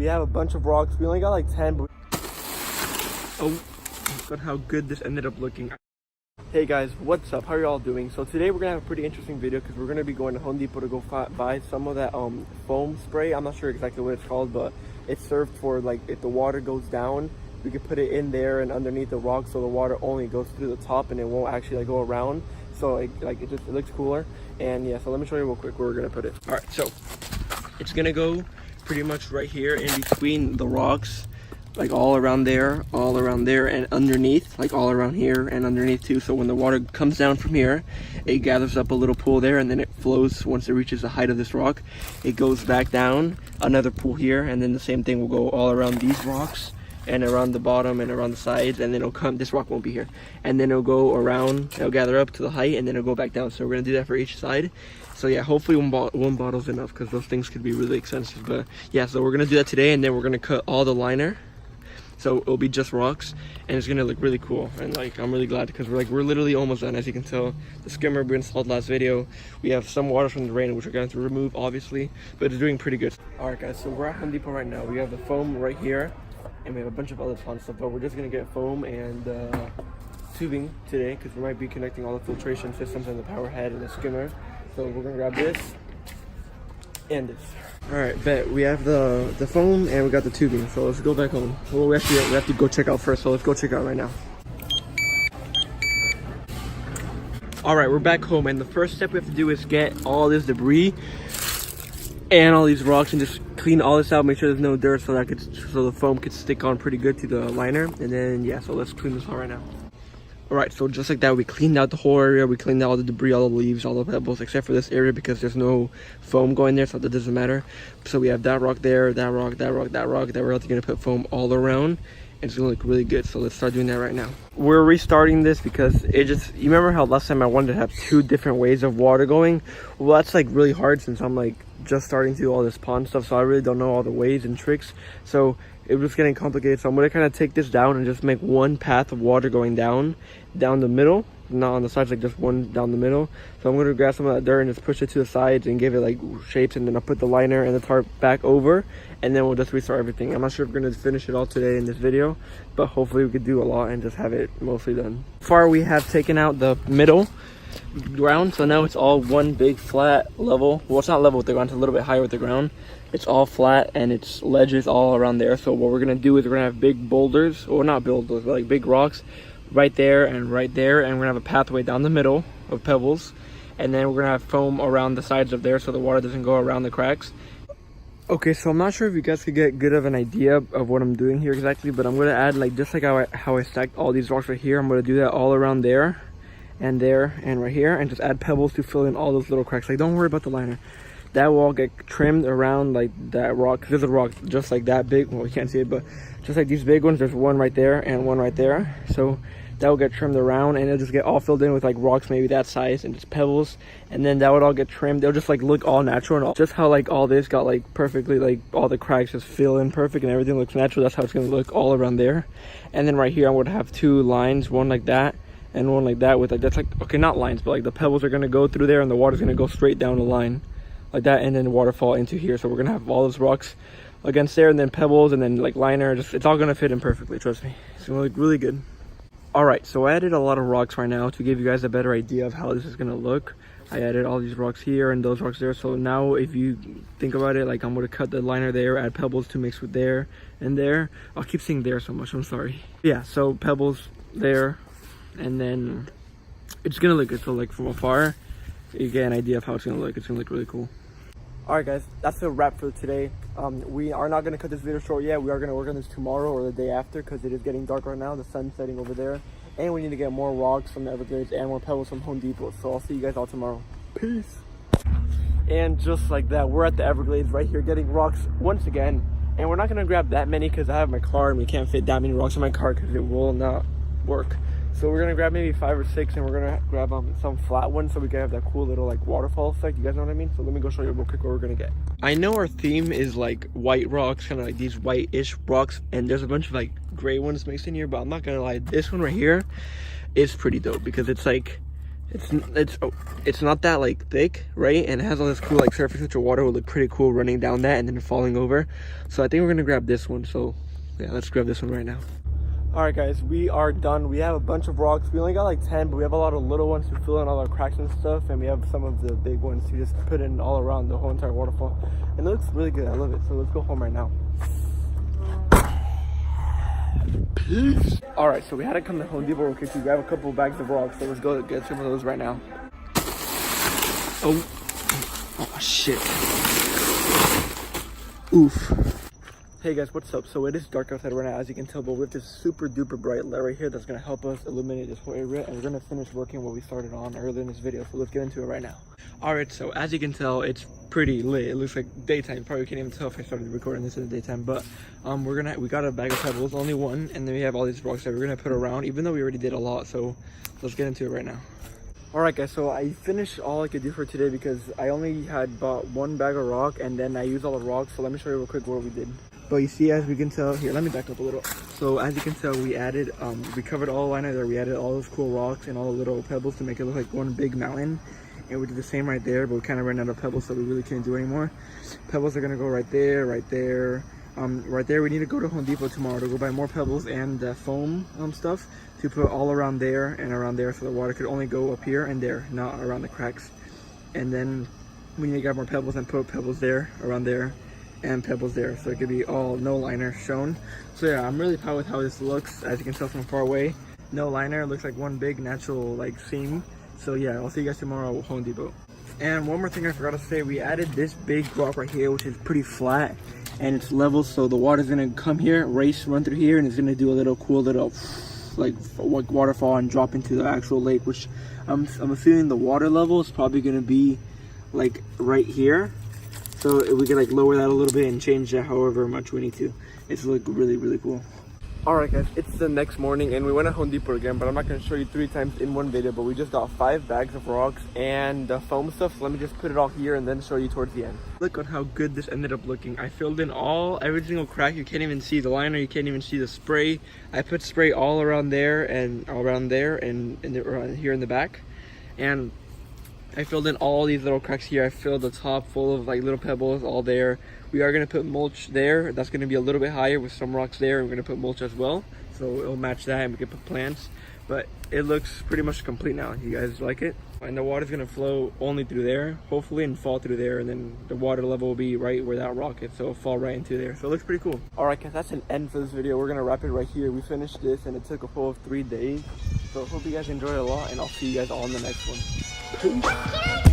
we have a bunch of rocks. We only got like 10, but oh, look at how good this ended up looking. Hey guys, what's up? How are y'all doing? So today we're gonna have a pretty interesting video because we're gonna be going to Home Depot to go buy some of that foam spray. I'm not sure exactly what it's called, but it's served for like if the water goes down, we could put it in there and underneath the rock, so the water only goes through the top and it won't actually like go around. So it looks cooler. And yeah, so let me show you real quick where we're gonna put it. All right, so it's gonna go pretty much right here in between the rocks, like all around there, and underneath, like all around here and underneath too. So when the water comes down from here, it gathers up a little pool there, and then it flows. Once it reaches the height of this rock, it goes back down, another pool here, and then the same thing will go all around these rocks and around the bottom and around the sides, and then it'll come, this rock won't be here, and then it'll go around, it'll gather up to the height, and then it'll go back down. So we're gonna do that for each side. So yeah, hopefully one bottle's enough, because those things could be really expensive. But yeah, so we're gonna do that today, and then we're gonna cut all the liner, so it'll be just rocks, and it's gonna look really cool. And like, I'm really glad, because we're literally almost done. As you can tell, the skimmer we installed last video, we have some water from the rain, which we're going to remove obviously, but it's doing pretty good. All right guys, so we're at Home Depot right now. We have the foam right here, and we have a bunch of other fun stuff, but we're just gonna get foam and tubing today, because we might be connecting all the filtration systems and the power head and the skimmer. So we're gonna grab this and this. All right, bet. We have the foam and we got the tubing, so let's go back home. Well, we have to go check out first, so let's go check out right now. All right, we're back home, and the first step we have to do is get all this debris and all these rocks and just clean all this out, make sure there's no dirt, so the foam could stick on pretty good to the liner. And then yeah, so let's clean this out right now. All right, so just like that, we cleaned out the whole area. We cleaned out all the debris, all the leaves, all the pebbles, except for this area because there's no foam going there, so that doesn't matter. So we have that rock there, that rock, that rock, that rock, that we're gonna put foam all around, and it's gonna look really good. So let's start doing that right now. We're restarting this because you remember how last time I wanted to have 2 different ways of water going? Well, that's like really hard since I'm like just starting to do all this pond stuff, so I really don't know all the ways and tricks. So it was getting complicated, so I'm gonna kind of take this down and just make one path of water going down the middle, not on the sides, like just one down the middle. So I'm gonna grab some of that dirt and just push it to the sides and give it like shapes, and then I'll put the liner and the tarp back over, and then we'll just restart everything. I'm not sure if we're gonna finish it all today in this video, but hopefully we could do a lot and just have it mostly done. So far we have taken out the middle ground, so now it's all one big flat level. Well, it's not level with the ground, it's a little bit higher with the ground. It's all flat and it's ledges all around there. So what we're gonna do is we're gonna have big boulders, or not boulders, but like big rocks right there and right there, and we're gonna have a pathway down the middle of pebbles, and then we're gonna have foam around the sides of there so the water doesn't go around the cracks. Okay, so I'm not sure if you guys could get good of an idea of what I'm doing here exactly, but I'm gonna add, like, just like how I stacked all these rocks right here, I'm gonna do that all around there and right here, and just add pebbles to fill in all those little cracks. Like, don't worry about the liner, that will all get trimmed around like that rock, because there's a rock just like that big, well, you can't see it, but just like these big ones, there's one right there and one right there. So that will get trimmed around, and it'll just get all filled in with like rocks maybe that size and just pebbles, and then that would all get trimmed. They'll just like look all natural, and all, just how like all this got like perfectly, like all the cracks just fill in perfect and everything looks natural. That's how it's gonna look all around there. And then right here I'm gonna have 2 lines, one like that and one like that, with like, that's like, okay, not lines, but like the pebbles are gonna go through there and the water's gonna go straight down the line like that, and then waterfall into here. So we're gonna have all those rocks against there, and then pebbles, and then like liner. Just, it's all gonna fit in perfectly, trust me. It's gonna look really good. All right, so I added a lot of rocks right now to give you guys a better idea of how this is gonna look. I added all these rocks here and those rocks there. So now if you think about it, like I'm gonna cut the liner there, add pebbles to mix with there and there. I'll keep saying there so much, I'm sorry. Yeah, so pebbles there, and then it's gonna look good. So like from afar, you get an idea of how it's gonna look. It's gonna look really cool. All right guys, that's a wrap for today. We are not gonna cut this video short yet. We are gonna work on this tomorrow or the day after, because it is getting dark right now. The sun's setting over there, and we need to get more rocks from the Everglades and more pebbles from Home Depot. So I'll see you guys all tomorrow. Peace. And just like that, we're at the Everglades right here getting rocks once again, and we're not gonna grab that many because I have my car and we can't fit that many rocks in my car because it will not work. So we're gonna grab maybe 5 or 6, and we're gonna grab some flat ones so we can have that cool little like waterfall effect. You guys know what I mean? So let me go show you real quick what we're gonna get. I know our theme is like white rocks, kind of like these white-ish rocks, and there's a bunch of like gray ones mixed in here, but I'm not gonna lie, this one right here is pretty dope because it's like It's not that like thick, right? And it has all this cool like surface which water would look pretty cool running down that and then falling over. So I think we're gonna grab this one. So yeah, let's grab this one right now. All right guys, we are done. We have a bunch of rocks. We only got like 10, but we have a lot of little ones to fill in all our cracks and stuff, and we have some of the big ones to just put in all around the whole entire waterfall. And it looks really good. I love it. So let's go home right now. Peace. All right, so we had to come to Home Depot real quick to grab a couple of bags of rocks. So let's go get some of those right now. Oh shit. Oof. Hey guys, what's up? So it is dark outside right now, as you can tell, but we have this super duper bright light right here that's gonna help us illuminate this whole area, and we're gonna finish working what we started on earlier in this video. So let's get into it right now. All right, so as you can tell, it's pretty lit. It looks like daytime. You probably can't even tell if I started recording this in the daytime, but we got a bag of pebbles, only one, and then we have all these rocks that we're gonna put around, even though we already did a lot. So let's get into it right now. All right guys, so I finished all I could do for today because I only had bought one bag of rock and then I used all the rocks. So let me show you real quick what we did. But you see, as we can tell here, let me back up a little. So as you can tell, we added we covered all the line there. We added all those cool rocks and all the little pebbles to make it look like one big mountain. And we did the same right there, but we kind of ran out of pebbles, so we really can't do anymore. Pebbles are gonna go right there, right there. Right there, we need to go to Home Depot tomorrow to go buy more pebbles and foam stuff to put all around there and around there, so the water could only go up here and there, not around the cracks. And then we need to grab more pebbles and put pebbles there, around there, and pebbles there, so it could be all no liner shown. So yeah, I'm really proud with how this looks. As you can tell from far away, no liner, it looks like one big natural like seam. So yeah, I'll see you guys tomorrow at Home Depot. And one more thing I forgot to say, we added this big rock right here, which is pretty flat and it's level, so the water's gonna come here, run through here, and it's gonna do a little cool little like waterfall and drop into the actual lake, which I'm assuming the water level is probably gonna be like right here. So we can like lower that a little bit and change that however much we need to. It's like really, really cool. All right guys, it's the next morning and we went to Home Depot again, but I'm not gonna show you 3 times in one video, but we just got 5 bags of rocks and the foam stuff. So let me just put it all here and then show you towards the end. Look at how good this ended up looking. I filled in every single crack. You can't even see the liner, you can't even see the spray. I put spray all around there and around there and here in the back. And I filled in all these little cracks here. I filled the top full of like little pebbles all there. We are gonna put mulch there. That's gonna be a little bit higher with some rocks there. We're gonna put mulch as well, so it'll match that, and we can put plants. But it looks pretty much complete now. You guys like it? And the water's gonna flow only through there, hopefully, and fall through there, and then the water level will be right where that rock is, so it'll fall right into there. So it looks pretty cool. All right, guys, that's an end for this video. We're gonna wrap it right here. We finished this, and it took a full of 3 days. So hope you guys enjoyed it a lot, and I'll see you guys all in the next one. Peace.